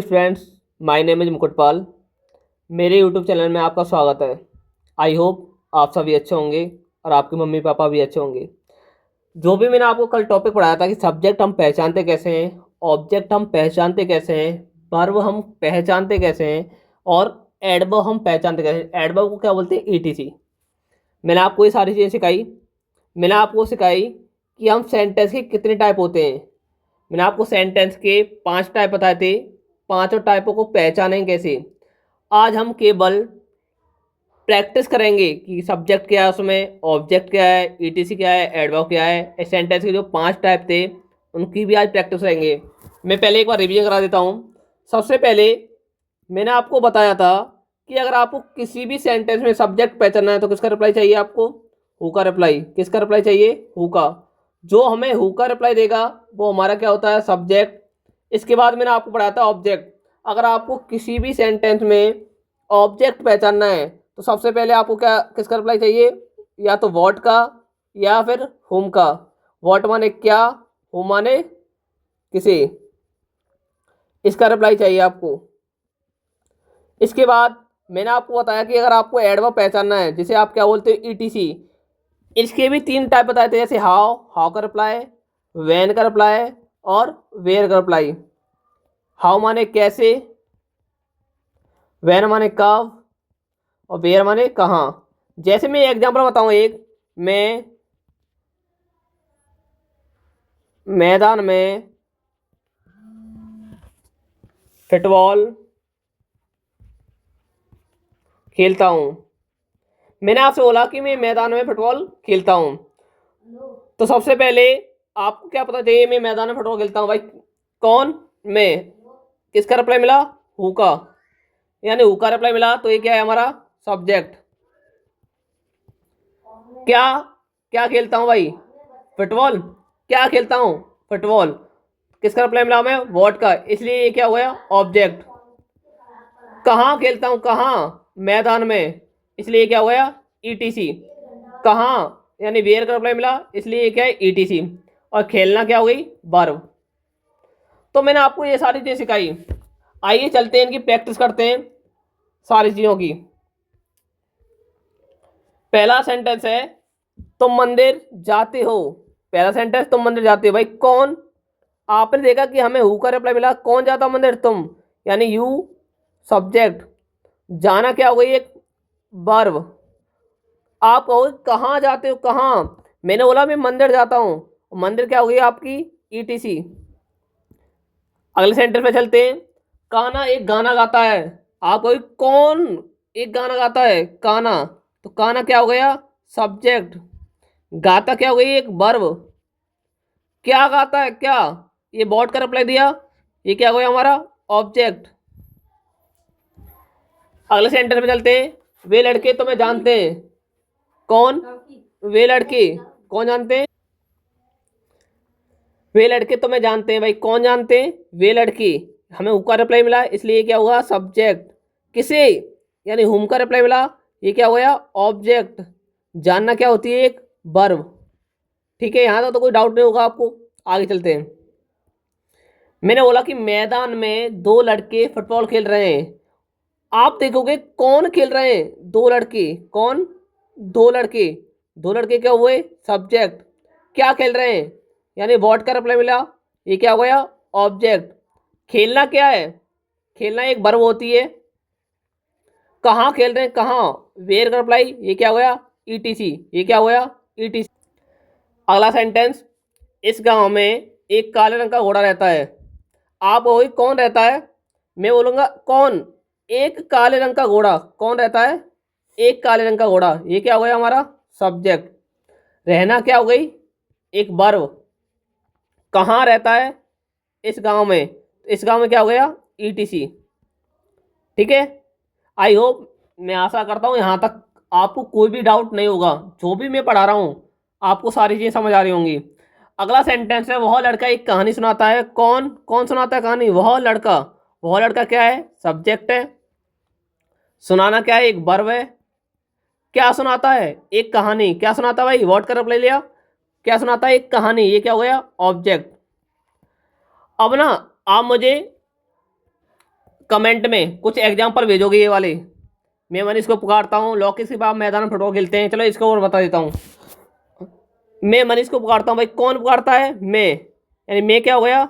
Friends, my name is Mukutpal. मेरे YouTube channel में आपका स्वागत है। आई होप आप सभी अच्छे होंगे और आपके मम्मी पापा भी अच्छे होंगे। जो भी मैंने आपको कल टॉपिक पढ़ाया था कि सब्जेक्ट हम पहचानते कैसे हैं, ऑब्जेक्ट हम पहचानते कैसे हैं, वर्ब हम पहचानते कैसे हैं और एडवर्ब हम पहचानते कैसे हैं। एडवर्ब को क्या बोलते हैं? ईटीसी। मैंने आपको ये सारी चीज़ें सिखाई। मैंने आपको सिखाई कि हम सेंटेंस के कितने टाइप होते हैं। मैंने आपको सेंटेंस के 5 टाइप बताए थे। पांचों टाइपों को पहचानें कैसे। आज हम केवल प्रैक्टिस करेंगे कि सब्जेक्ट क्या है, उसमें ऑब्जेक्ट क्या है, ईटीसी क्या है, एडवर्ब क्या है। सेंटेंस के जो 5 टाइप थे उनकी भी आज प्रैक्टिस करेंगे। मैं पहले एक बार रिवीजन करा देता हूँ। सबसे पहले मैंने आपको बताया था कि अगर आपको किसी भी सेंटेंस में सब्जेक्ट पहचानना है तो किसका रिप्लाई चाहिए? आपको हु का रिप्लाई। किसका रिप्लाई चाहिए? हु का। जो हमें हु का रिप्लाई देगा वो हमारा क्या होता है? सब्जेक्ट। इसके बाद मैंने आपको पढ़ाया था ऑब्जेक्ट। अगर आपको किसी भी सेंटेंस में ऑब्जेक्ट पहचानना है तो सबसे पहले आपको क्या किसका रिप्लाई चाहिए? या तो व्हाट का या फिर हुम का। व्हाट माने क्या, हुम माने किसे। इसका रिप्लाई चाहिए आपको। इसके बाद मैंने आपको बताया कि अगर आपको एडवर्ब पहचानना है जिसे आप क्या बोलते हो? ईटीसी। इसके भी 3 टाइप बताए थे, जैसे हाउ, हाउ का रिप्लाई, व्हेन का रिप्लाई और वेयर का रिप्लाई। हाउ माने कैसे, व्हेन माने कब और वेयर माने कहाँ। जैसे मैं एग्जांपल बताऊं, एक मैं मैदान में फुटबॉल खेलता हूं। मैंने आपसे बोला कि मैं मैदान में फुटबॉल खेलता हूं, तो सबसे पहले आपको क्या पता चाहिए? मैं मैदान में फुटबॉल खेलता हूं भाई। कौन? मैं। किसका रिप्लाई मिला? हु का। यानी हु का रिप्लाई मिला तो ये क्या है? हमारा सब्जेक्ट। क्या क्या खेलता हूं भाई? फुटबॉल। क्या खेलता हूं? फुटबॉल। किसका रिप्लाई मिला हमें? व्हाट का। इसलिए ये क्या हो गया? ऑब्जेक्ट। कहाँ खेलता हूं? कहाँ? मैदान में। इसलिए ये क्या हो गया? ईटीसी। कहाँ यानी वेयर का रिप्लाई मिला, इसलिए ये क्या है? ईटीसी। और खेलना क्या हो गई? वर्ब। तो मैंने आपको ये सारी चीजें सिखाई। आइए चलते हैं, इनकी प्रैक्टिस करते हैं सारी चीजों की। पहला सेंटेंस है तुम मंदिर जाते हो। पहला सेंटेंस तुम मंदिर जाते हो। भाई कौन? आपने देखा कि हमें हु का रिप्लाई मिला। कौन जाता मंदिर? तुम, यानी यू सब्जेक्ट। जाना क्या हो गई? एक वर्ब। आप कहो कहाँ जाते हो? कहाँ? मैंने बोला मैं मंदिर जाता हूं। मंदिर क्या हो गई आपकी? ईटीसी। अगले सेंटेंस पे चलते हैं। काना एक गाना गाता है। आप कहो कौन एक गाना गाता है? काना। तो काना क्या हो गया? सब्जेक्ट। गाता क्या हो गई? एक वर्ब। क्या गाता है? क्या, ये बॉट का रिप्लाई दिया, ये क्या हो गया? हमारा ऑब्जेक्ट। अगले सेंटेंस पे चलते हैं। वे लड़के तुम्हें जानते हैं। कौन? वे लड़के। कौन जानते हैं? वे लड़के तुम्हें जानते हैं। भाई कौन जानते हैं? वे लड़के। हमें हु का रिप्लाई मिला, इसलिए ये क्या हुआ? सब्जेक्ट। किसे? यानी हुम का रिप्लाई मिला, ये क्या हो गया? ऑब्जेक्ट। जानना क्या होती है? एक वर्ब। ठीक है, यहां तक तो कोई डाउट नहीं होगा आपको। आगे चलते हैं। मैंने बोला कि मैदान में 2 लड़के फुटबॉल खेल रहे हैं। आप देखोगे कौन खेल रहे हैं? 2 लड़के। कौन? 2 लड़के। 2 लड़के क्या हुए? सब्जेक्ट। क्या खेल रहे हैं? यानी व्हाट का रिप्लाई मिला, ये क्या हो गया? ऑब्जेक्ट। खेलना क्या है? खेलना एक वर्ब होती है। कहाँ खेल रहे हैं? कहाँ? वेयर का रिप्लाई, ये क्या हो गया? ईटीसी। ये क्या हो गया? ईटीसी। अगला सेंटेंस। इस गांव में एक काले रंग का घोड़ा रहता है। आप वही कौन रहता है? मैं बोलूंगा कौन? एक काले रंग का घोड़ा। कौन रहता है? एक काले रंग का घोड़ा। ये क्या हो गया? हमारा सब्जेक्ट। रहना क्या हो गई? एक वर्ब। कहाँ रहता है? इस गांव में। इस गांव में क्या हो गया? ईटीसी। ठीक है। आई होप, मैं आशा करता हूं यहां तक आपको कोई भी डाउट नहीं होगा। जो भी मैं पढ़ा रहा हूं आपको सारी चीजें समझ आ रही होंगी। अगला सेंटेंस है वह लड़का एक कहानी सुनाता है। कौन? कौन सुनाता है कहानी? वह लड़का। वह लड़का क्या है? सब्जेक्ट है। सुनाना क्या है? एक वर्ब है। क्या सुनाता है? एक कहानी। क्या सुनाता है भाई? व्हाट का रिप्लाई लिया। क्या सुनाता है? एक कहानी। ये क्या हो गया? ऑब्जेक्ट। अब ना आप मुझे कमेंट में कुछ एग्जाम्पल भेजोगे ये वाले। मैं मनीष को पुकारता हूँ, लौकी के बाप मैदान में फुटबॉल खेलते हैं। चलो इसको और बता देता हूँ। मैं मनीष को पुकारता हूँ, भाई कौन पुकारता है? मैं, यानी मैं क्या हो गया?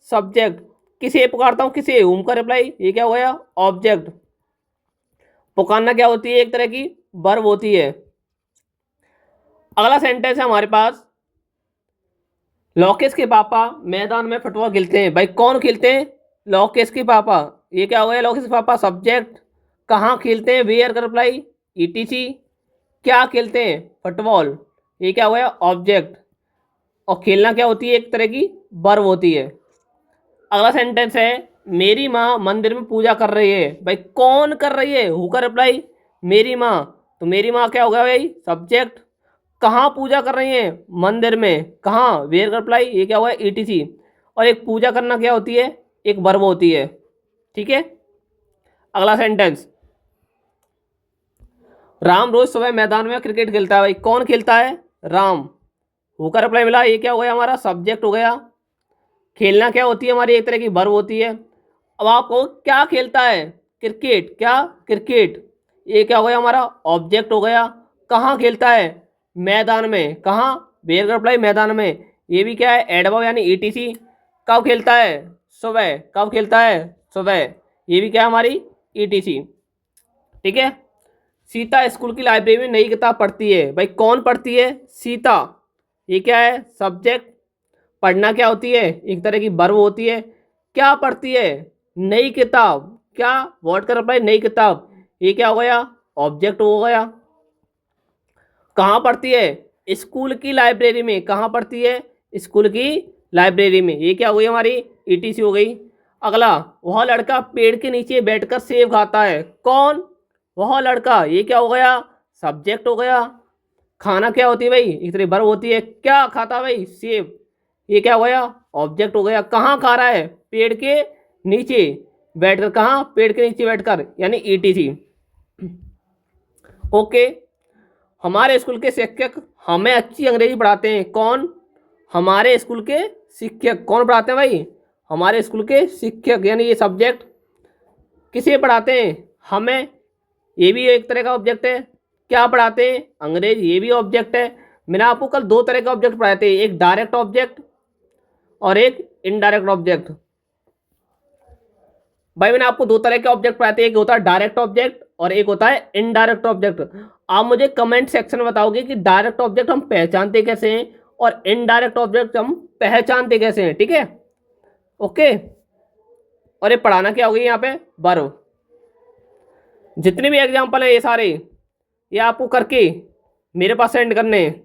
सब्जेक्ट। किसे पुकारता हूँ? किसे? हुम का रिप्लाई, ये क्या हो गया? ऑब्जेक्ट। पुकारना क्या होती है? एक तरह की वर्ब होती है। अगला सेंटेंस है हमारे पास, लोकेश के पापा मैदान में फुटबॉल खेलते हैं। भाई कौन खेलते हैं? लोकेश के पापा, ये क्या हो गया? लोकेश के पापा सब्जेक्ट। कहाँ खेलते हैं? वेयर का रिप्लाई ईटीसी। क्या खेलते हैं? फुटबॉल, ये क्या हो गया? ऑब्जेक्ट। और खेलना क्या होती है? एक तरह की वर्ब होती है। अगला सेंटेंस है, मेरी माँ मंदिर में पूजा कर रही है। भाई कौन कर रही है? हु का रिप्लाई मेरी माँ। तो मेरी माँ क्या होगा भाई? सब्जेक्ट। कहाँ पूजा कर रही है? मंदिर में। कहाँ? वेयर का रिप्लाई, ये क्या हुआ? ईटीसी। और एक पूजा करना क्या होती है? एक वर्ब होती है। ठीक है। अगला सेंटेंस, राम रोज सुबह मैदान में क्रिकेट खेलता है। भाई कौन खेलता है? राम। हु का रिप्लाई मिला, ये क्या हो गया? हमारा सब्जेक्ट हो गया। खेलना क्या होती है? हमारी एक तरह की वर्ब होती है। अब आपको क्या खेलता है? क्रिकेट। क्या? क्रिकेट, ये क्या हो गया? हमारा ऑब्जेक्ट हो गया। कहाँ खेलता है? मैदान में। कहाँ? वेयर का रिप्लाई मैदान में, ये भी क्या है? एडवर्ब यानी ईटीसी। कब खेलता है? सुबह। कब खेलता है? सुबह, ये भी क्या है? हमारी ईटीसी। ठीक है। सीता स्कूल की लाइब्रेरी में नई किताब पढ़ती है। भाई कौन पढ़ती है? सीता, ये क्या है? सब्जेक्ट। पढ़ना क्या होती है? एक तरह की वर्ब होती है। क्या पढ़ती है? नई किताब। क्या? वर्ड का रिप्लाई नई किताब, ये क्या हो गया? ऑब्जेक्ट हो गया। कहाँ पढ़ती है? स्कूल की लाइब्रेरी में। कहाँ पढ़ती है? स्कूल की लाइब्रेरी में, ये क्या हो गई? हमारी ईटीसी हो गई। अगला, वह लड़का पेड़ के नीचे बैठकर सेब खाता है। कौन? वह लड़का, ये क्या हो गया? सब्जेक्ट हो गया। खाना क्या होती है भाई? एक तरह वर्ब होती है। क्या खाता है भाई? सेब, ये क्या हो गया? ऑब्जेक्ट हो गया। कहाँ खा रहा है? पेड़ के नीचे बैठकर। कहाँ? पेड़ के नीचे बैठकर, यानी ईटीसी। ओके। हमारे स्कूल के शिक्षक हमें अच्छी अंग्रेजी पढ़ाते हैं। कौन? हमारे स्कूल के शिक्षक। कौन पढ़ाते हैं भाई? हमारे स्कूल के शिक्षक, यानी ये सब्जेक्ट। किसे पढ़ाते हैं? हमें, ये भी एक तरह का ऑब्जेक्ट है। क्या पढ़ाते हैं? अंग्रेजी, ये भी ऑब्जेक्ट है। मैंने आपको कल दो तरह के ऑब्जेक्ट पढ़ाए थे, एक डायरेक्ट ऑब्जेक्ट और एक इनडायरेक्ट ऑब्जेक्ट। भाई मैंने आपको दो तरह के ऑब्जेक्ट पढ़ाए थे, एक होता है डायरेक्ट ऑब्जेक्ट और एक होता है इनडायरेक्ट ऑब्जेक्ट। आप मुझे कमेंट सेक्शन में बताओगे कि डायरेक्ट ऑब्जेक्ट हम पहचानते कैसे हैं और इनडायरेक्ट ऑब्जेक्ट हम पहचानते कैसे हैं। ठीक है। ओके। और ये पढ़ाना क्या होगी यहाँ पे? वर्ब। जितने भी एग्जाम्पल है ये सारे, ये आपको करके मेरे पास सेंड करने हैं।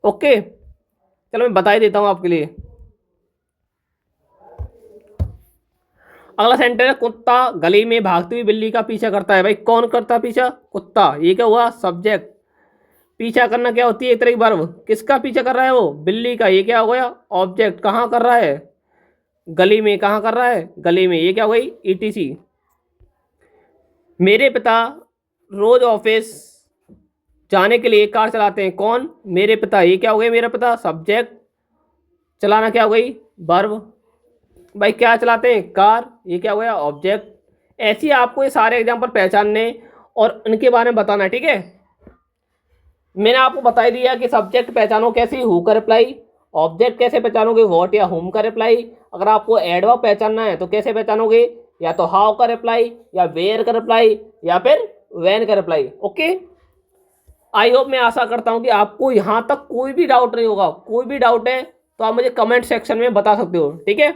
ओके। चलो मैं बता ही देता हूँ आपके लिए। अगला सेंटेंस है, कुत्ता गली में भागती हुई बिल्ली का पीछा करता है। भाई कौन करता है पीछा? कुत्ता, ये क्या हुआ? सब्जेक्ट। पीछा करना क्या होती है? एक तरह की वर्ब। किसका पीछा कर रहा है वो? बिल्ली का, ये क्या हो गया? ऑब्जेक्ट। कहाँ कर रहा है? गली में। कहाँ कर रहा है? गली में, ये क्या हो गई? ईटीसी। मेरे पिता रोज ऑफिस जाने के लिए कार चलाते हैं। कौन? मेरे पिता, ये क्या हो गया? मेरा पिता, सब्जेक्ट। चलाना क्या हो गई? वर्ब। भाई क्या चलाते हैं? कार, ये क्या हो गया? ऑब्जेक्ट। ऐसे ही आपको ये सारे एग्जाम्पल पहचानने और उनके बारे में बताना है। ठीक है। मैंने आपको बता ही दिया कि सब्जेक्ट पहचानो कैसे, हु का रिप्लाई। ऑब्जेक्ट कैसे पहचानोगे? व्हाट या हुम का रिप्लाई। अगर आपको एडवर्ब पहचानना है तो कैसे पहचानोगे? या तो हाउ का रिप्लाई, या वेयर का रिप्लाई, या फिर व्हेन का रिप्लाई। ओके। आई होप, मैं आशा करता हूँ कि आपको यहाँ तक कोई भी डाउट नहीं होगा। कोई भी डाउट है तो आप मुझे कमेंट सेक्शन में बता सकते हो। ठीक है।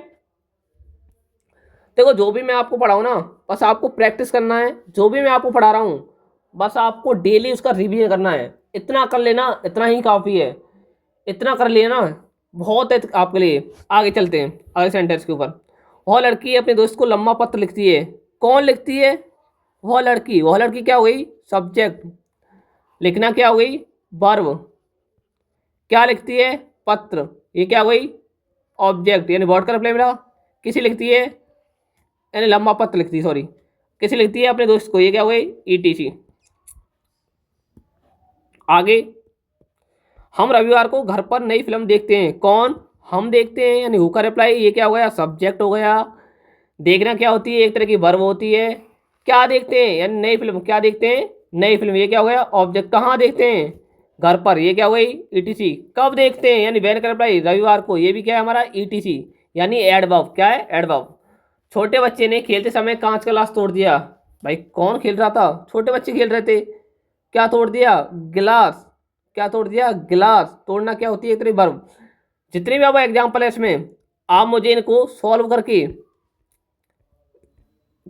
देखो, जो भी मैं आपको पढ़ाऊँ ना, बस आपको प्रैक्टिस करना है। जो भी मैं आपको पढ़ा रहा हूँ, बस आपको डेली उसका रिवीजन करना है। इतना कर लेना, इतना ही काफ़ी है। इतना कर लेना बहुत है आपके लिए। आगे चलते हैं अगले सेंटेंस के ऊपर। वह लड़की अपने दोस्त को लंबा पत्र लिखती है। कौन लिखती है? वह लड़की। वह लड़की क्या हो गई? सब्जेक्ट। लिखना क्या हो गई? वर्ब। क्या लिखती है? पत्र, ये क्या हो गई? ऑब्जेक्ट, यानी वर्ड का रिप्लाई मिला। किसी लिखती है? यानी लंबा पत्र लिखती है, सॉरी। किसी लिखती है? अपने दोस्त को, ये क्या हो गई? ईटीसी। आगे, हम रविवार को घर पर नई फिल्म देखते हैं। कौन? हम देखते हैं, यानी हु का रिप्लाई, ये क्या हो गया? सब्जेक्ट हो गया। देखना क्या होती है, एक तरह की वर्ब होती है। क्या देखते हैं, यानी नई फिल्म, क्या देखते हैं, नई फिल्म, ये क्या हो गया ऑब्जेक्ट। कहाँ देखते हैं, घर पर, ये क्या हो गई ईटीसी। कब देखते हैं, यानी वैन कर अप्लाई, रविवार को, ये भी क्या है हमारा ईटीसी, यानी एडवर्ब। क्या है, एडवर्ब। छोटे बच्चे ने खेलते समय कांच का ग्लास तोड़ दिया। भाई कौन खेल रहा था, छोटे बच्चे खेल रहे थे। क्या तोड़ दिया, गिलास। क्या तोड़ दिया, गिलास। तोड़ना क्या होती है, एक तरह वर्ब। जितने भी अब एग्जाम्पल है इसमें, आप मुझे इनको सॉल्व करके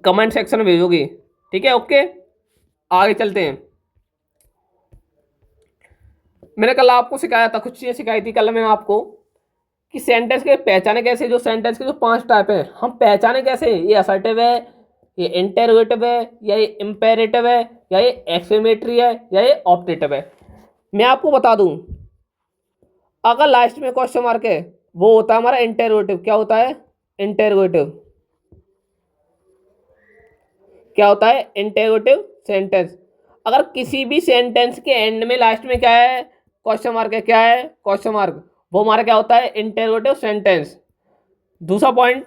कमेंट सेक्शन में भेजोगे, ठीक है। ओके, आगे चलते हैं। मैंने कल आपको सिखाया था, कुछ चीज़ें सिखाई थी कल मैंने आपको, कि सेंटेंस के पहचाने कैसे, जो सेंटेंस के जो 5 टाइप है हम पहचाने कैसे। ये असर्टिव है, ये इंटरोगेटिव है, या ये इंपेरेटिव है, या ये एक्सक्लेमेटरी है, या ये ऑप्टेटिव है। मैं आपको बता दूं, अगर लास्ट में क्वेश्चन मार्क है वो होता है हमारा इंटरोगेटिव। क्या होता है, इंटरोगेटिव। क्या होता है, इंटरोगेटिव सेंटेंस। अगर किसी भी सेंटेंस के एंड में लास्ट में क्या है, क्वेश्चन मार्क है, क्या है, क्वेश्चन मार्क, वो हमारा क्या होता है, इंटरोगेटिव सेंटेंस। दूसरा पॉइंट,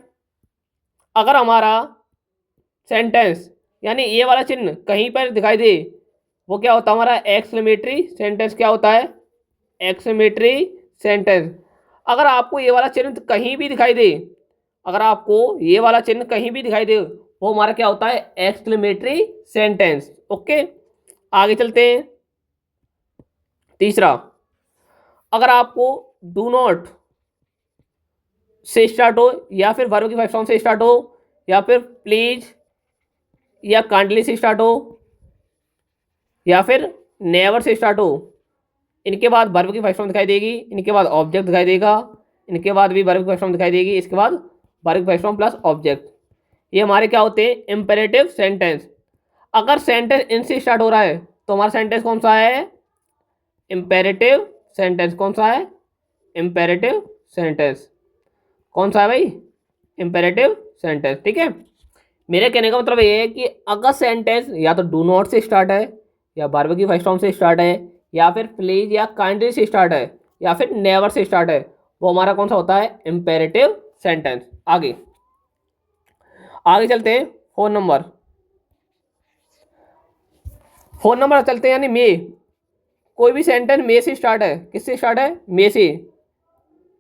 अगर हमारा सेंटेंस यानी ये वाला चिन्ह कहीं पर दिखाई दे, वो क्या होता है हमारा एक्सक्लेमेटरी सेंटेंस। क्या होता है, एक्सक्लेमेटरी सेंटेंस। अगर आपको ये वाला चिन्ह कहीं भी दिखाई दे, अगर आपको ये वाला चिन्ह कहीं भी दिखाई दे, वो हमारा क्या होता है, एक्सक्लेमेटरी सेंटेंस। ओके, आगे चलते हैं। तीसरा, अगर आपको डू नॉट से स्टार्ट हो, या फिर वर्ब की फर्स्ट फॉर्म से स्टार्ट हो, या फिर प्लीज या काइंडली से स्टार्ट हो, या फिर नेवर से स्टार्ट हो, इनके बाद वर्ब की फर्स्ट फॉर्म दिखाई देगी, इनके बाद ऑब्जेक्ट दिखाई देगा, इनके बाद भी वर्ब की फर्स्ट फॉर्म दिखाई देगी, इसके बाद वर्ब की फर्स्ट फॉर्म प्लस ऑब्जेक्ट। ये हमारे क्या होते हैं, इंपेरेटिव सेंटेंस। अगर सेंटेंस इनसे स्टार्ट हो रहा है तो हमारा सेंटेंस कौन सा है, इंपेरेटिव सेंटेंस। कौन सा है, इंपेरेटिव सेंटेंस। कौन सा है भाई, इंपेरेटिव सेंटेंस। ठीक है, मेरे कहने का मतलब ये है कि अगर सेंटेंस या तो डू नॉट से स्टार्ट है, या वर्ब की फर्स्ट फॉर्म से स्टार्ट है, या फिर प्लीज या काइंडली से स्टार्ट है, या फिर नेवर से स्टार्ट है, वो हमारा कौन सा होता है, इंपेरेटिव सेंटेंस। आगे आगे चलते हैं। फोन नंबर चलते हैं, यानी मे। कोई भी सेंटेंस मे से स्टार्ट है, किससे स्टार्ट है, मे से,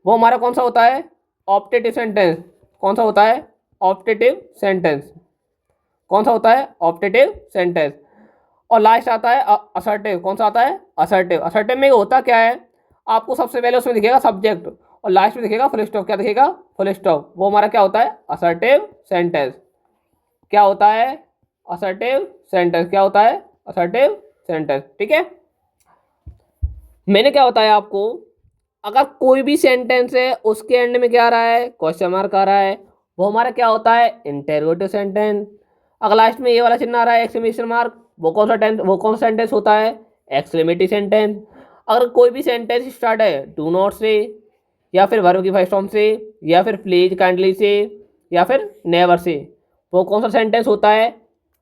वो हमारा कौन सा होता है, ऑप्टेटिव सेंटेंस। कौन सा होता है, ऑप्टेटिव सेंटेंस। कौन सा होता है, ऑप्टेटिव सेंटेंस। और लास्ट आता है असर्टिव। कौन सा आता है, असर्टिव। असर्टिव में होता क्या है, आपको सबसे पहले उसमें दिखेगा सब्जेक्ट, और लास्ट में दिखेगा फुल स्टॉप। क्या दिखेगा, फुल स्टॉप। वो हमारा क्या होता है, असर्टिव सेंटेंस। क्या होता है, असर्टिव सेंटेंस। क्या होता है, असर्टिव सेंटेंस। ठीक है, मैंने क्या बताया आपको, अगर कोई भी सेंटेंस है उसके एंड में क्या आ रहा है, क्वेश्चन मार्क आ रहा है, वो हमारा क्या होता है, इंटरोगेटिव सेंटेंस। अगर लास्ट में ये वाला चिन्ह आ रहा है, एक्सक्लेमेशन मार्क, वो कौन सा सेंटेंस होता है, एक्सक्लेमेटरी सेंटेंस। अगर कोई भी सेंटेंस स्टार्ट है डू नॉट से, या फिर वर्ब की फर्स्ट फॉर्म से, या फिर प्लीज काइंडली से, या फिर नेवर से, वो कौन सा सेंटेंस होता है,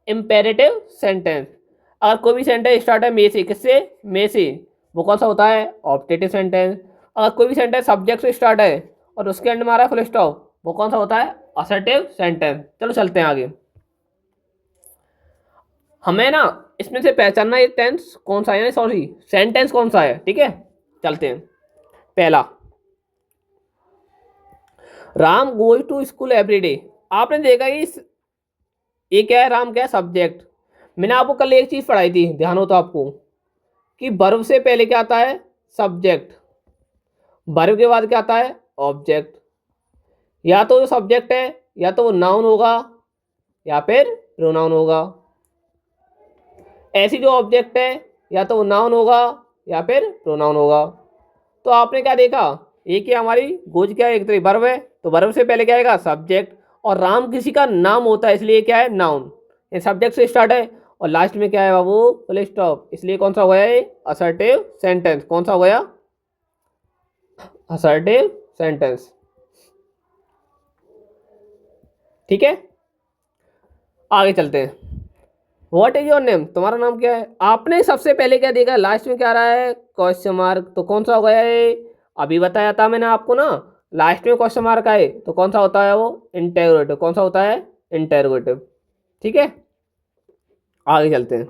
इंपेरेटिव सेंटेंस। अगर कोई भी सेंटेंस स्टार्ट है मे से, किससे, मे से, वो कौन सा होता है, ऑप्टेटिव सेंटेंस। अगर कोई भी सेंटेंस सब्जेक्ट से स्टार्ट है और उसके एंड में आ रहा है फुल स्टॉप, वो कौन सा होता है, असर्टिव सेंटेंस। चलो चलते हैं आगे। हमें ना इसमें से पहचानना ये टेंस कौन सा है, सॉरी सेंटेंस कौन सा है। ठीक है, चलते हैं। पहला, Ram goes to school everyday. आपने देखा ये क्या है, राम क्या है, सब्जेक्ट। मैंने आपको कल एक चीज पढ़ाई थी, ध्यान हो तो आपको, कि वर्ब से पहले क्या आता है, सब्जेक्ट, वर्ब के बाद क्या आता है, ऑब्जेक्ट। या तो सब्जेक्ट है, या तो वो नाउन होगा, या फिर प्रोनाउन होगा। ऐसी जो ऑब्जेक्ट है, या तो वो नाउन होगा, या फिर प्रोनाउन होगा। तो आपने क्या देखा, एक ही हमारी गोज क्या है, एक तरह वर्ब है, तो वर्ब से पहले क्या आएगा, सब्जेक्ट। और राम किसी का नाम होता है, इसलिए क्या है, नाउन। ये सब्जेक्ट से स्टार्ट है, और लास्ट में क्या है बाबू, फुल स्टॉप। इसलिए कौन सा हो गया, असर्टिव सेंटेंस। कौन सा हो गया, असर्टिव सेंटेंस। ठीक है, आगे चलते हैं। व्हाट इज योर नेम, तुम्हारा नाम क्या है। आपने सबसे पहले क्या देखा, लास्ट में क्या आ रहा है, क्वेश्चन मार्क, तो कौन सा हो गया है, अभी बताया था मैंने आपको ना, लास्ट में क्वेश्चन मार्क आए तो कौन सा होता है वो, इंटेरोगेटिव। कौन सा होता है, इंटेरोगेटिव। ठीक है, आगे चलते हैं।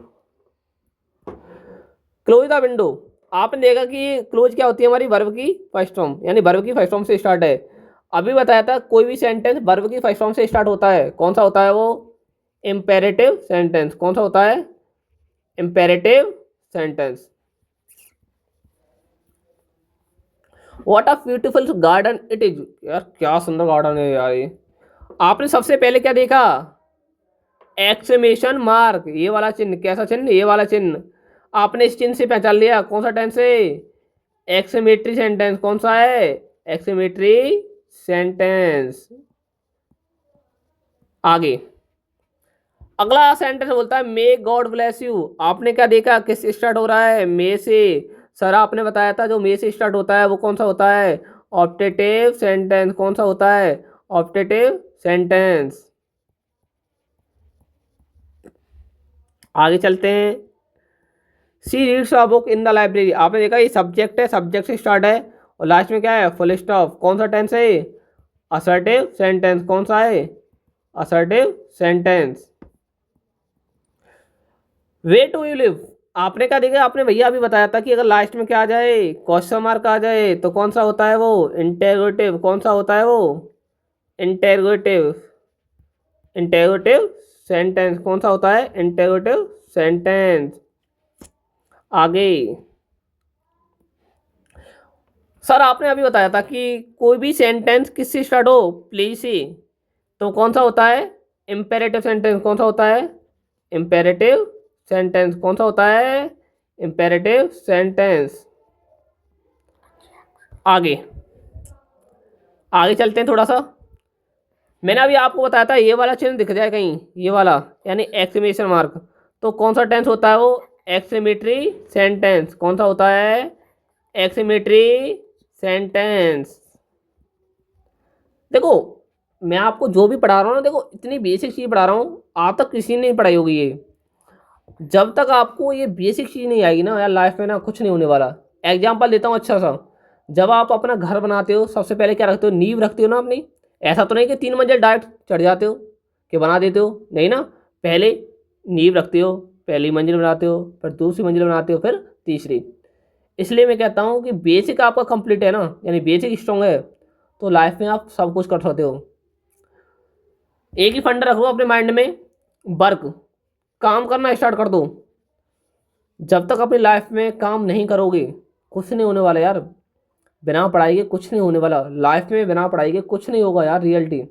क्लोज द विंडो, आपने देखा कि क्लोज क्या होती है हमारी, वर्ब की फर्स्ट फॉर्म, यानी वर्ब की फर्स्ट फॉर्म से स्टार्ट है। अभी बताया था कोई भी सेंटेंस वर्ब की फर्स्ट फॉर्म से स्टार्ट होता है, कौन सा होता है वो, इंपेरेटिव सेंटेंस। कौन सा होता है, imperative sentence. What a beautiful garden it is, यार क्या सुंदर गार्डन है यार ये। आपने सबसे पहले क्या देखा, एक्सक्लेमेशन मार्क, ये वाला चिन्ह, कैसा चिन्ह, ये वाला चिन्ह। आपने इस चिन्ह से पहचान लिया कौन सा टेंस है, एक्सक्लेमेटरी सेंटेंस। कौन सा है, एक्सक्लेमेटरी सेंटेंस। आगे अगला सेंटेंस बोलता है मे गॉड ब्लेस यू। आपने क्या देखा, किस स्टार्ट हो रहा है, मे से। सर आपने बताया था जो मे से स्टार्ट होता है वो कौन सा होता है, ऑप्टेटिव सेंटेंस। कौन सा होता है, ऑप्टेटिव सेंटेंस। आगे चलते हैं। She reads a book in the library, आपने देखा ये सब्जेक्ट है, सब्जेक्ट से स्टार्ट है और लास्ट में क्या है, फुल स्टॉप। कौन सा टेंस है, असर्टिव सेंटेंस। कौन सा है, assertive sentence. Way to you live, आपने क्या देखा, आपने भैया अभी बताया था कि अगर लास्ट में क्या आ जाए, क्वेश्चन मार्क आ जाए तो कौन सा होता है वो, इंटेरोगेटिव। कौन सा होता है वो, इंटेरोगेटिव। Interrogative sentence. कौन सा होता है, इंटेरोगेटिव सेंटेंस। आगे सर आपने अभी बताया था कि कोई भी सेंटेंस किससे स्टार्ट हो, प्लीज से, तो कौन सा होता है, इंपेरेटिव सेंटेंस। कौन सा होता है, इंपेरेटिव सेंटेंस। कौन सा होता है, इंपेरेटिव सेंटेंस। आगे आगे चलते हैं थोड़ा सा। मैंने अभी आपको बताया था ये वाला चिन्ह दिख जाए कहीं, ये वाला यानी एक्सक्लेमेशन मार्क, तो कौन सा टेंस होता है वो, एक्सक्लेमेटरी सेंटेंस। कौन सा होता है, एक्सक्लेमेटरी सेंटेंस। देखो मैं आपको जो भी पढ़ा रहा हूँ ना, देखो इतनी बेसिक चीज़ पढ़ा रहा हूँ, आज तक किसी ने नहीं पढ़ाई होगी ये। जब तक आपको ये बेसिक चीज़ नहीं आएगी ना यार, लाइफ में ना कुछ नहीं होने वाला। एग्जाम्पल देता हूँ अच्छा सा। जब आप अपना घर बनाते हो सबसे पहले क्या रखते हो, नींव रखते हो ना अपनी। ऐसा तो नहीं कि 3 मंजिल डायरेक्ट चढ़ जाते हो कि बना देते हो, नहीं ना। पहले नींव रखते हो, पहली मंजिल बनाते हो, फिर दूसरी मंजिल बनाते हो, फिर तीसरी। इसलिए मैं कहता हूँ कि बेसिक आपका कंप्लीट है ना, यानी बेसिक स्ट्रॉन्ग है, तो लाइफ में आप सब कुछ कर सकते हो। एक ही फंडा रखो अपने माइंड में, वर्क, काम करना स्टार्ट कर दो। जब तक अपनी लाइफ में काम नहीं करोगे कुछ नहीं होने वाला यार। बिना पढ़ाई के कुछ नहीं होने वाला लाइफ में, बिना पढ़ाई के कुछ नहीं होगा यार, रियलिटी।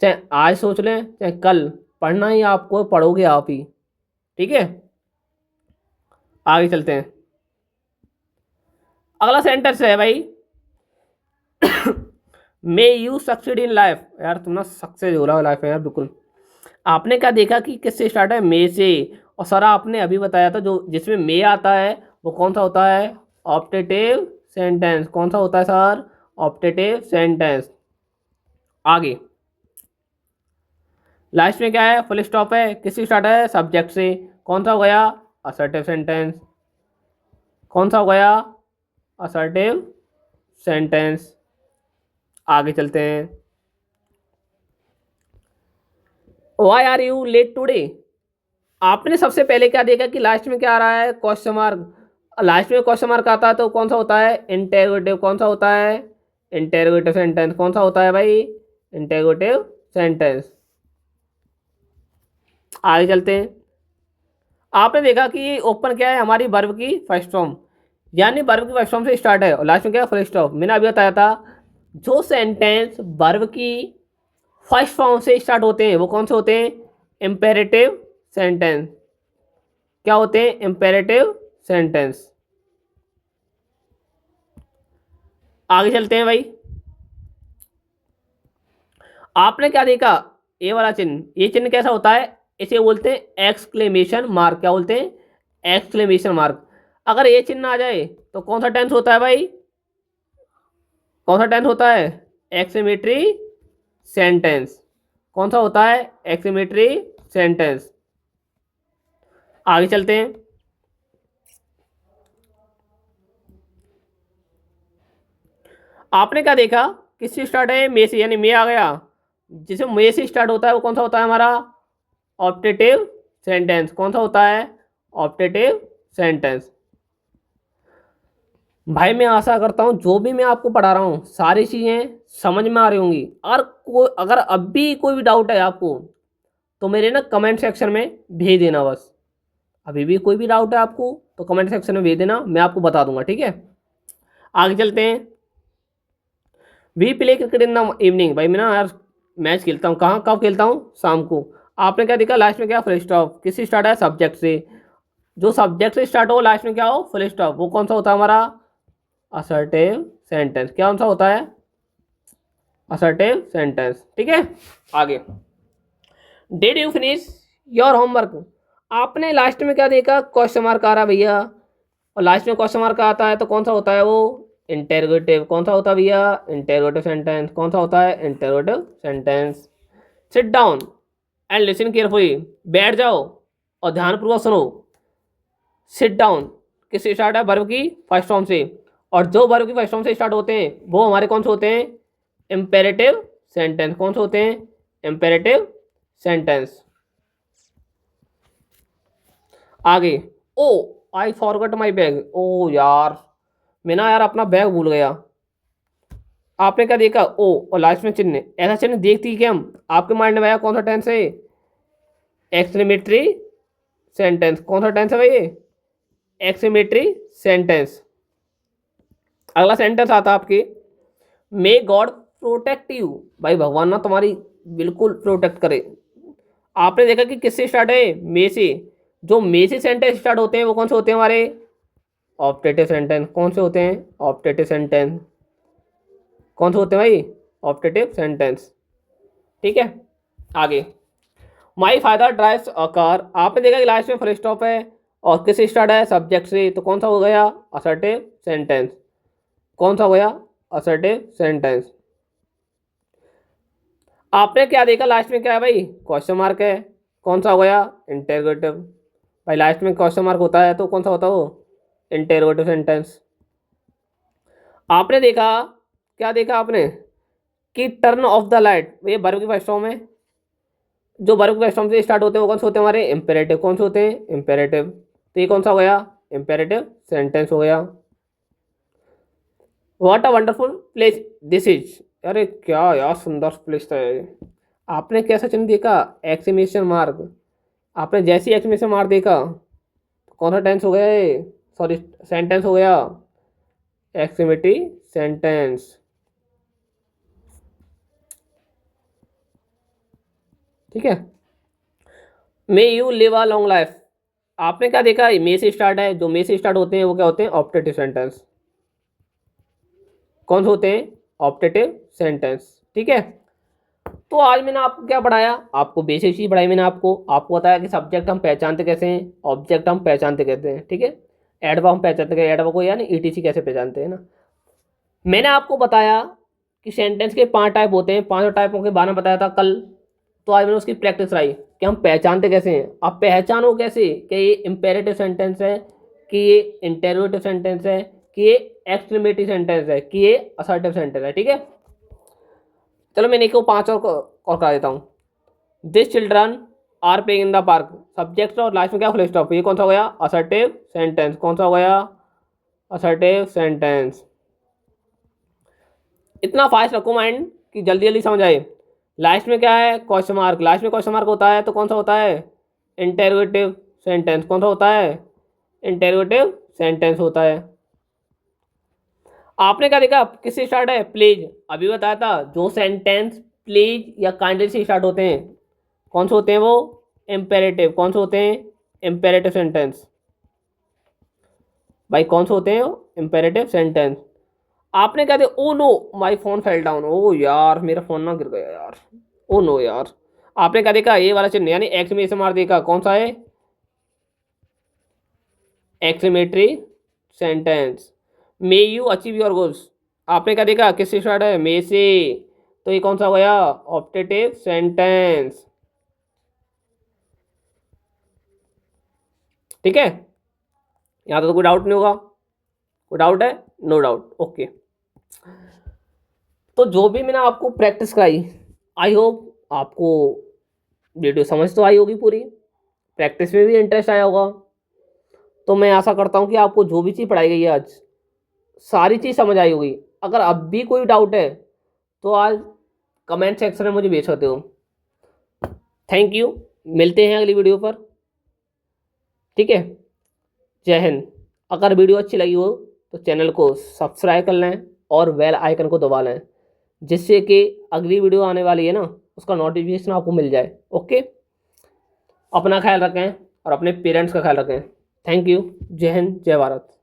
चाहे आज सोच लें चाहे कल, पढ़ना ही आपको, पढ़ोगे आप ही। ठीक है, आगे चलते हैं। अगला सेंटेंस है भाई, may you succeed in life. यार तुम ना सक्सेस हो रहा हो लाइफ में यार, बिल्कुल। आपने क्या देखा कि किससे स्टार्ट है, मे से। और सर आपने अभी बताया था जो जिसमें मे आता है वो कौन सा होता है, ऑप्टेटिव सेंटेंस। कौन सा होता है सर, ऑप्टेटिव सेंटेंस। आगे लास्ट में क्या है, फुल स्टॉप है, किससे स्टार्ट है, सब्जेक्ट से। कौन सा हो गया, असर्टिव सेंटेंस। कौन सा हो गया, असर्टिव सेंटेंस। आगे चलते हैं। Why are you late today, आपने सबसे पहले क्या देखा कि लास्ट में क्या आ रहा है, क्वेश्चन मार्क। लास्ट में क्वेश्चन मार्क आता है तो कौन सा होता है, इंटेरोगेटिव। कौन सा होता है, इंटेरोगेटिव सेंटेंस। कौन सा होता है भाई, इंटेरोगेटिव सेंटेंस। आगे चलते हैं। आपने देखा कि ओपन क्या है, हमारी वर्ब की फर्स्ट फॉर्म, यानी वर्ब की फर्स्ट फॉर्म से स्टार्ट है और लास्ट में क्या है, फुल स्टॉप। मैंने अभी बताया था जो सेंटेंस वर्ब की फर्स्ट फॉर्म से स्टार्ट होते हैं वो कौन से होते हैं, इंपेरेटिव सेंटेंस। क्या होते हैं, इंपेरेटिव सेंटेंस। आगे चलते हैं भाई। आपने क्या देखा, ये वाला चिन्ह, ये चिन्ह कैसा होता है, इसे बोलते हैं एक्सक्लेमेशन मार्क। क्या बोलते हैं, एक्सक्लेमेशन मार्क। अगर ये चिन्ह आ जाए तो कौन सा टेंस होता है भाई, कौन सा टेंस होता है, एक्सक्लेमेटरी सेंटेंस। कौन सा होता है, एक्सक्लेमेटरी सेंटेंस। आगे चलते हैं। आपने क्या देखा, किससे स्टार्ट है, मे से, यानी मे आ गया। जिसे मे से स्टार्ट होता है वो कौन सा होता है हमारा, ऑप्टेटिव सेंटेंस। कौन सा होता है, ऑप्टेटिव सेंटेंस। भाई मैं आशा करता हूँ जो भी मैं आपको पढ़ा रहा हूँ सारी चीज़ें समझ में आ रही होंगी। और कोई अगर अब भी कोई भी डाउट है आपको तो मेरे ना कमेंट सेक्शन में भेज देना बस। अभी भी कोई भी डाउट है आपको तो कमेंट सेक्शन में भेज देना, मैं आपको बता दूंगा, ठीक है। आगे चलते हैं। We play cricket in the evening. भाई मैं ना यार मैच खेलता हूँ, कहाँ कब खेलता हूँ, शाम को। आपने क्या देखा, लास्ट में क्या, फुल स्टॉप। किससे स्टार्ट है, सब्जेक्ट से। जो सब्जेक्ट से स्टार्ट हो लास्ट में क्या हो, फुल स्टॉप। वो कौन सा होता है हमारा, असर्टिव सेंटेंस। क्या कौन सा होता है, असर्टिव सेंटेंस, ठीक है। आगे, did you finish your homework. आपने लास्ट में क्या देखा, क्वेश्चन मार्क आ रहा है भैया, और लास्ट में क्वेश्चन मार्क आता है तो कौन सा होता है वो, इंटेरोगेटिव। कौन सा होता है भैया, इंटेरोगेटिव सेंटेंस। कौन सा होता है, interrogative sentence. Sit down and listen carefully. बैठ जाओ और ध्यानपूर्वक सुनो। सिट डाउन किससे स्टार्ट है, वर्ब की फर्स्ट फॉर्म से। और जो वर्ब की फर्स्ट फॉर्म से स्टार्ट होते हैं वो हमारे कौन से होते हैं, इम्पेरेटिव सेंटेंस। कौन से होते हैं, इम्पेरेटिव सेंटेंस। आगे, ओ आई फॉरगॉट माई बैग। ओ यार मैं ना यार अपना बैग भूल गया। आपने क्या देखा, ओ और लास्ट में चिन्ह। ऐसा चिन्ह देखती क्या हम, आपके माइंड में आया कौन सा टेंस है, एक्सक्लेमेटरी सेंटेंस। कौन सा टेंस है भाई, एक्सक्लेमेटरी सेंटेंस। अगला सेंटेंस आता है आपके, मे गॉड प्रोटेक्ट यू। भाई भगवान ना तुम्हारी बिल्कुल प्रोटेक्ट करे। आपने देखा कि किससे स्टार्ट है, मे से। जो मे से सेंटेंस स्टार्ट होते हैं वो कौन से होते हैं हमारे, ऑप्टेटिव सेंटेंस। कौन से होते हैं, ऑप्टेटिव सेंटेंस। कौन से होते हैं भाई, ऑप्टेटिव सेंटेंस, ठीक है। आगे, my father drives a car. आपने देखा कि लास्ट में फुल स्टॉप है और किससे स्टार्ट है, सब्जेक्ट से। तो कौन सा हो गया, असर्टिव सेंटेंस। कौन सा हो गया, असर्टिव सेंटेंस। आपने क्या देखा, लास्ट में क्या है भाई, क्वेश्चन मार्क है। कौन सा हो गया, इंटेरोगेटिव। भाई लास्ट में क्वेश्चन मार्क होता है तो कौन सा होता है वो, इंटेरोगेटिव सेंटेंस। आपने देखा, क्या देखा आपने कि टर्न ऑफ द लाइट, ये वर्ब की फर्स्ट फॉर्म है। जो वर्ब की फर्स्ट फॉर्म से स्टार्ट होते हैं वो कौन से होते हैं हमारे, इंपेरेटिव। कौन से होते हैं, इंपेरेटिव। तो ये कौन सा हो गया, इंपेरेटिव सेंटेंस हो गया। What a wonderful place this is. अरे क्या यार सुंदर प्लेस था ये। आपने कैसा चिन्ह देखा, एक्सक्लेमेशन मार्क। आपने जैसी एक्सक्लेमेशन मार्क देखा तो कौन सा टेंस हो गया ये, सॉरी सेंटेंस हो गया, एक्सक्लेमेटरी सेंटेंस, ठीक है। May you live a long life. आपने क्या देखा, मे से स्टार्ट है। जो मे से स्टार्ट होते हैं वो क्या होते हैं, ऑप्टेटिव सेंटेंस। कौन से होते हैं, ऑप्टेटिव सेंटेंस, ठीक है। तो आज मैंने आपको क्या पढ़ाया, आपको बेसिक चीज पढ़ाई मैंने आपको बताया कि सब्जेक्ट हम पहचानते कैसे हैं, ऑब्जेक्ट हम पहचानते कैसे हैं, ठीक है। एडवर्ब हम पहचानते कैसे, एडवर्ब को यानी ईटीसी कैसे पहचानते हैं ना। मैंने आपको बताया कि सेंटेंस के 5 टाइप होते हैं, 5 टाइपों के बारे में बताया था कल। तो आज मैंने उसकी प्रैक्टिस कराई कि हम पहचानते कैसे हैं। आप पहचानो कैसे कि ये इम्पेरेटिव सेंटेंस है, कि ये इंटेरोगेटिव सेंटेंस है, कि ये एक्सक्लेमेटरी सेंटेंस है, कि ये असर्टिव सेंटेंस है, ठीक है। चलो मैंने को 5 और करा देता हूँ। This children are playing in the park. Subject और लास्ट में क्या, फुल स्टॉप। ये कौन सा हो गया, असर्टिव सेंटेंस। कौन सा हो गया, असर्टिव सेंटेंस। इतना फास्ट रखो माइंड कि जल्दी जल्दी समझ आए। लास्ट में क्या है, क्वेश्चन मार्क। लास्ट में क्वेश्चन मार्क होता है तो कौन सा होता है, इंटेरोगेटिव सेंटेंस। कौन सा होता है, इंटेरोगेटिव सेंटेंस होता है। आपने क्या देखा, किससे स्टार्ट है, प्लीज। अभी बताया था जो सेंटेंस प्लीज या काइंडली से स्टार्ट होते हैं कौन से होते हैं वो, इम्पेरेटिव। कौन से होते हैं, इम्पेरेटिव सेंटेंस। भाई कौन से होते हैं, इम्पेरेटिव सेंटेंस। आपने क्या दिया, oh no my phone fell down. Oh यार मेरा फोन ना गिर गया यार, ओ नो यार। आपने क्या देखा, ये वाला चिन्ह यानी एक्सक्लेमेशन मार देखा, कौन सा है, exclamatory sentence. May you achieve your goals. आपने क्या देखा, किससे स्टार्ट है, मे से। तो ये कौन सा हो गया, ऑप्टेटिव सेंटेंस, ठीक है। यहाँ तो कोई डाउट नहीं होगा, कोई डाउट है, नो डाउट, ओके। तो जो भी मैंने आपको प्रैक्टिस कराई, आई होप आपको वीडियो समझ तो आई होगी पूरी, प्रैक्टिस में भी इंटरेस्ट आया होगा। तो मैं आशा करता हूँ कि आपको जो भी चीज़ पढ़ाई गई है आज, सारी चीज़ समझ आई होगी। अगर अब भी कोई डाउट है तो आज कमेंट सेक्शन में मुझे भेज सकते हो। थैंक यू, मिलते हैं अगली वीडियो पर, ठीक है। जय हिंद। अगर वीडियो अच्छी लगी हो तो चैनल को सब्सक्राइब कर लें और बेल आइकन को दबा लें, जिससे कि अगली वीडियो आने वाली है ना, उसका नोटिफिकेशन आपको मिल जाए। ओके, अपना ख्याल रखें और अपने पेरेंट्स का ख्याल रखें। Thank you. जय हिंद, जय भारत।